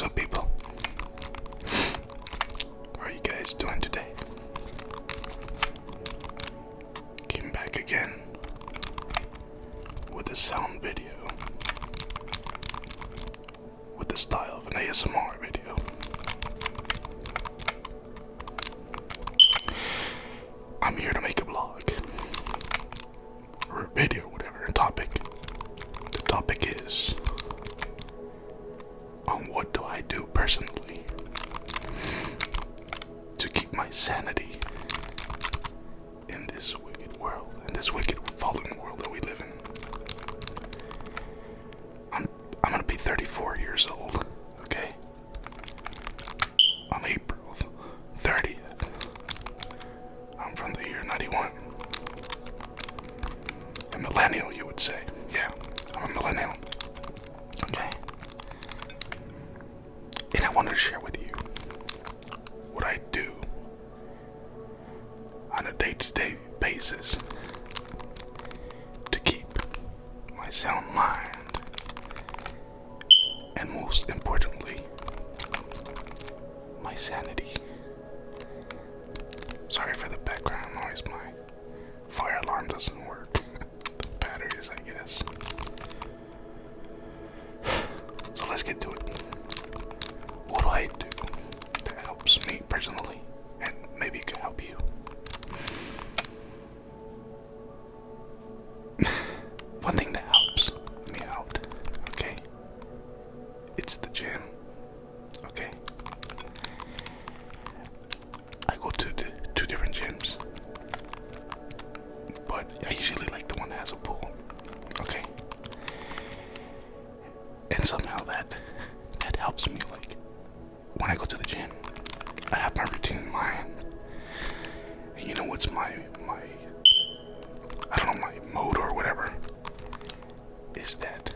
What's up, people? How are you guys doing today? Came back again with a sound video, with the style of an ASMR video. I'm here to make a vlog or a video, whatever topic. The topic is on what do I do personally to keep my sanity in this wicked world, in this wicked fallen world that we live in. I'm gonna be 34 years old, okay? On April 30th. I'm from the year 91. A millennial, you would say. Yeah, I'm a millennial. Okay. And I wanted to share with you what I do on a day-to-day basis to keep my sound mind, and most importantly, my sanity. Sorry for the background noise, my fire alarm doesn't work. The batteries, I guess. So let's get to it. What do I do that helps me personally, and maybe it could help you? One thing that helps me out, okay? It's the gym, okay? I go to two different gyms, but I usually like the one that has a pool, okay? And somehow that helps me, like, when I go to the gym, I have my routine in mind. And you know what's my I don't know, my mode or whatever, is that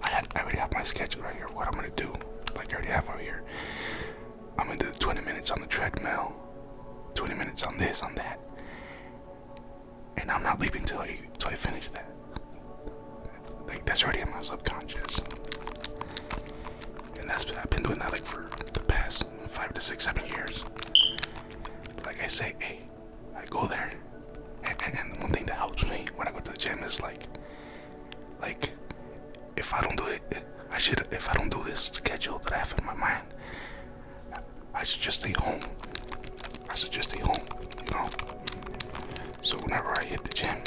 I already have my schedule right here, what I'm gonna do. Like I already have right here. I'm gonna do 20 minutes on the treadmill, 20 minutes on this, on that. And I'm not leaving till I finish that. Like, that's already in my subconscious. And I've been doing that like for the past 5 to 6, 7 years. Like I say, hey, I go there, and one thing that helps me when I go to the gym is like if I don't do it, if I don't do this schedule that I have in my mind, I should just stay home. I should just stay home, you know? So whenever I hit the gym,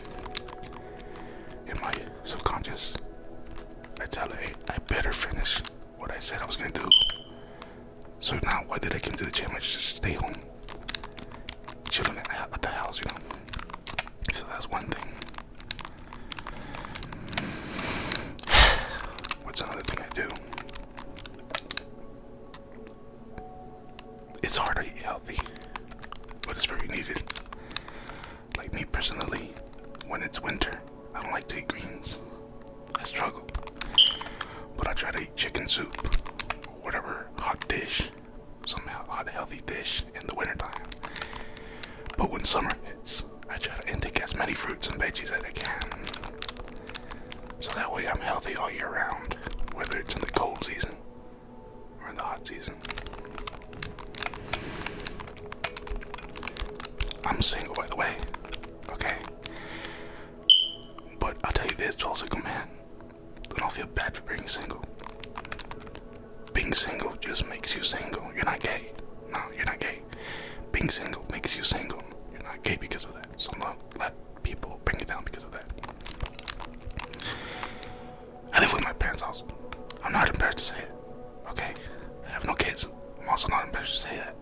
in my subconscious, I tell it, hey, I better finish what I said I was gonna do. So now, why did I come to the gym? I should just stay home, chilling at the house, you know? So that's one thing. What's another thing I do? It's hard to eat healthy, but it's very needed. Like me personally, when it's winter, I don't like to eat greens. I struggle. But I try to eat chicken soup, or whatever hot dish, somehow hot healthy dish in the wintertime. But when summer hits, I try to intake as many fruits and veggies as I can. So that way I'm healthy all year round, whether it's in the cold season or in the hot season. I'm single, by the way, okay? But I'll tell you this, to all single man, don't feel bad for being single. Being single just makes you single. You're not gay. No, you're not gay. Being single makes you single. You're not gay because of that. So don't let people bring you down because of that. I live with my parents also. I'm not embarrassed to say it, okay? I have no kids. I'm also not embarrassed to say that.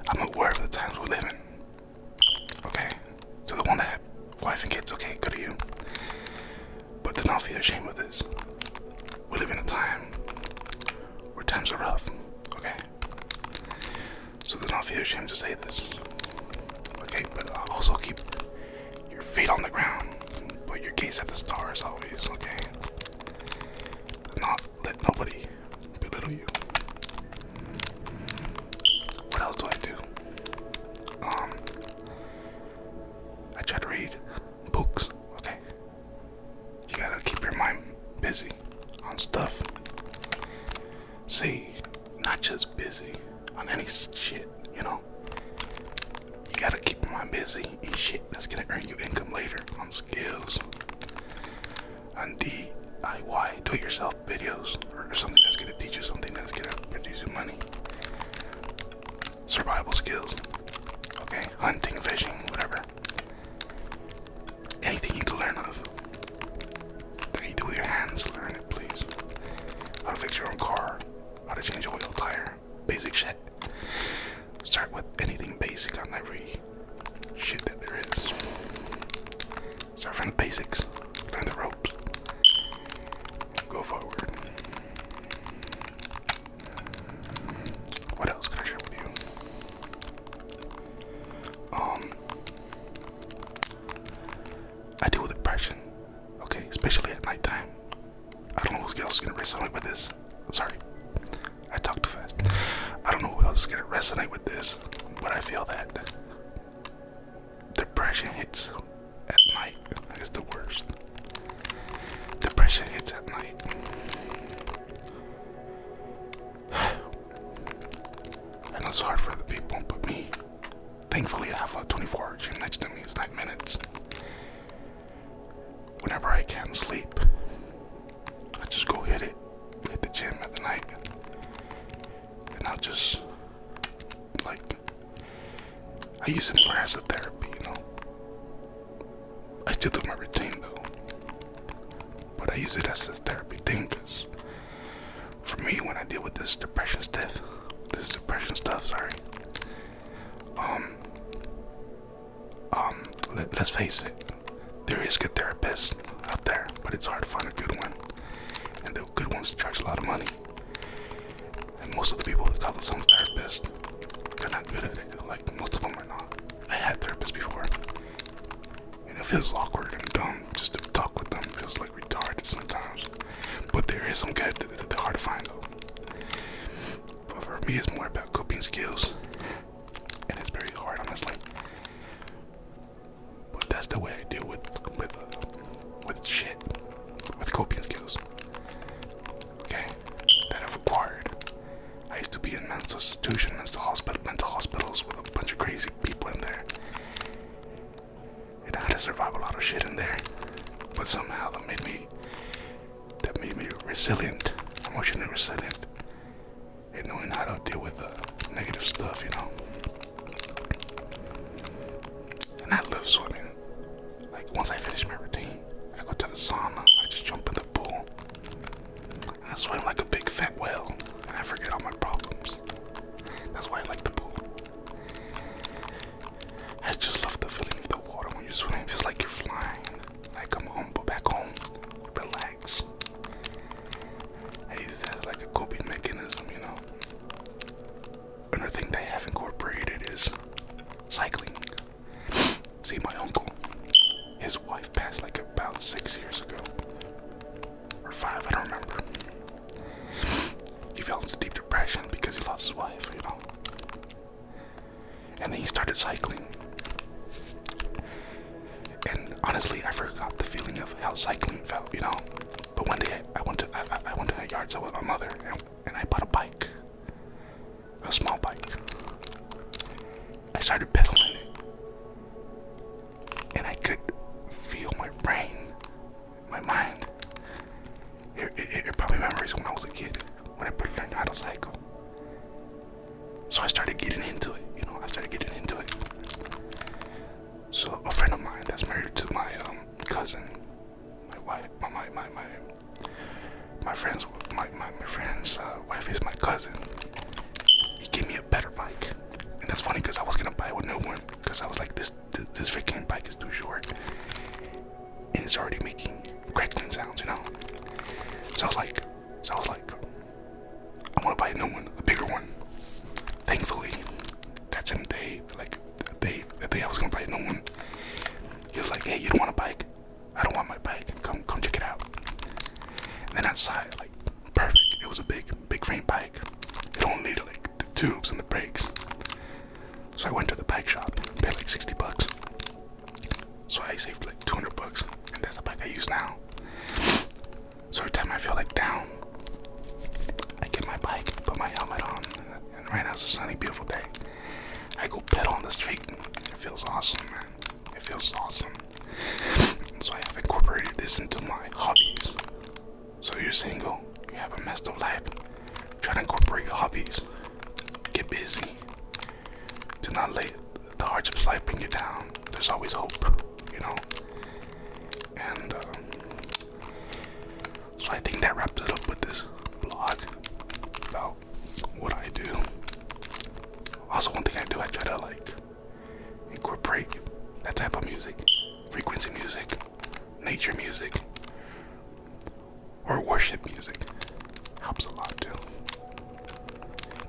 I'm aware of the times we live in, okay? To the one that have wife and kids, okay, good to you. But do not feel ashamed of this. We live in a time where times are rough, okay? So do not feel ashamed to say this, okay? But also keep your feet on the ground, put your gaze at the stars always, okay? Do not let nobody belittle you. What else do I do? I try to read books, okay? You gotta keep your mind busy on stuff. videos, on DIY, do-it-yourself videos, or something that's gonna teach you something that's gonna produce you money. Survival skills, okay, hunting, fishing, whatever. Anything you can learn of that you do with your hands, learn it, please. How to fix your own car, how to change a oil tire, basic shit. Start with anything basic on every shit that there is. Start from the basics, learn the ropes, go forward. What else can I share with you? I deal with depression, okay, especially at nighttime. I don't know who else is gonna resonate with this. Sorry, I talk too fast. I don't know who else is gonna resonate with this, but I feel that depression hits at night is the worst. Depression hits at night. I know it's hard for other people, but me, thankfully I have a 24-hour gym next to me. It's 9 minutes. Whenever I can't sleep, I just go hit the gym at the night, and I'll just, like, I use it more as a therapy, you know. I still do my routine though, but I use it as a therapy thing, because for me, when I deal with this depression stuff, let's face it, there is good therapists out there, but it's hard to find a good one, and the good ones charge a lot of money, and most of the people that call themselves therapists, they're not good at it. Like, most of them are not. I had therapists before, and it feels awkward and dumb just to talk with them. It feels like retarded sometimes, but there is some good. They're hard to find though. But for me, it's more about coping skills, and it's very hard, honestly. But that's the way I deal with shit, with coping skills. Okay, that I've acquired. I used to be in mental hospitals with a bunch of crazy people in there, and I had to survive a lot of shit in there. But somehow that made me resilient, emotionally resilient, and knowing how to deal with negative stuff, you know. And I love swimming. Like, once I finish my routine, I go to the sauna, I just jump in the pool, and I swim like a big fat whale, and I forget all my problems. That's why I like the pool. I just love the feeling of the water when you're swimming. It feels like you're flying. I come home, go back home, relax. I use that as like a coping mechanism, you know. Another thing they have incorporated is cycling. See, my uncle, his wife passed like about 6 years ago, or 5, I don't remember. He fell into deep depression because he lost his wife, you know. And then he started cycling. And honestly, I forgot the feeling of how cycling felt, you know. But one day I went to a yard sale with my mother, and I bought a bike, a small bike. I started pedaling it, and I could feel my brain, my mind. It brought me memories when I was a kid, when I learned how to cycle. So I started getting into it, you know. So a friend of mine that's married to my cousin, my wife, my friend's wife is my cousin. He gave me a better bike, and that's funny because I was gonna buy a new one because I was like, this freaking bike is too short, and it's already making crackling sounds, you know. So I was like, I want to buy a new one, a bigger one. Thankfully, that same day, the day I was gonna buy a new one, he was like, hey, you don't want a bike? I don't want my bike. Come check it out. And then outside, like, perfect. It was a big frame bike. It only needed like the tubes and the brakes. So I went to the bike shop, paid like $60. So I saved like $200, and that's the bike I use now. So every time I feel like down, I get my bike, put my helmet on, and right now it's a sunny, beautiful day. I go pedal on the street, and it feels awesome, man. It feels awesome. So single, you have a messed up life, try to incorporate hobbies, get busy. Do not let the hardships of life bring you down. There's always hope, you know. And so I think that wraps it up with this blog about what I do. Also, one thing I do, I try to like incorporate that type of music, frequency music, nature music, or worship music. Helps a lot too.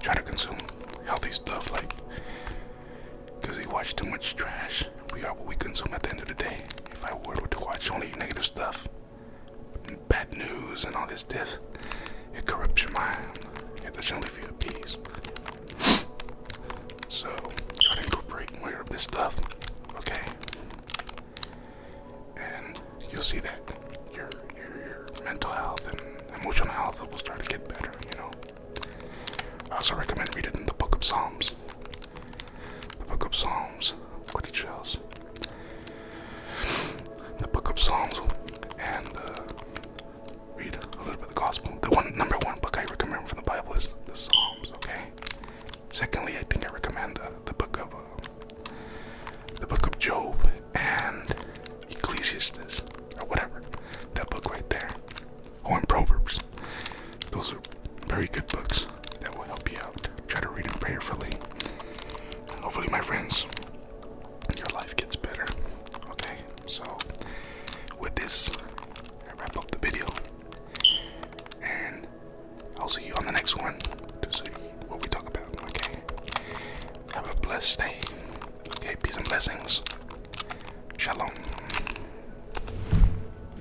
Try to consume healthy stuff, like, because we watch too much trash. We are what we consume at the end of the day. If I were to watch only negative stuff, bad news and all this stuff, it corrupts your mind. It doesn't leave you at peace. So try to incorporate more of this stuff, okay? And you'll see that your mental health and emotional health will start to get better, you know. I also recommend reading the Book of Psalms. The Book of Psalms, what it shows. The Book of Psalms, and read a little bit of the Gospel. The number one book I recommend from the Bible is the Psalms, okay? Secondly, I think I recommend the book of Job and Ecclesiastes, or whatever. That book right there. Oh, and Proverbs. Those are very good books that will help you out. Try to read them prayerfully. Hopefully, my friends, your life gets better. Okay, so with this, I wrap up the video, and I'll see you on the next one to see what we talk about. Okay, have a blessed day. Okay, peace and blessings. Shalom.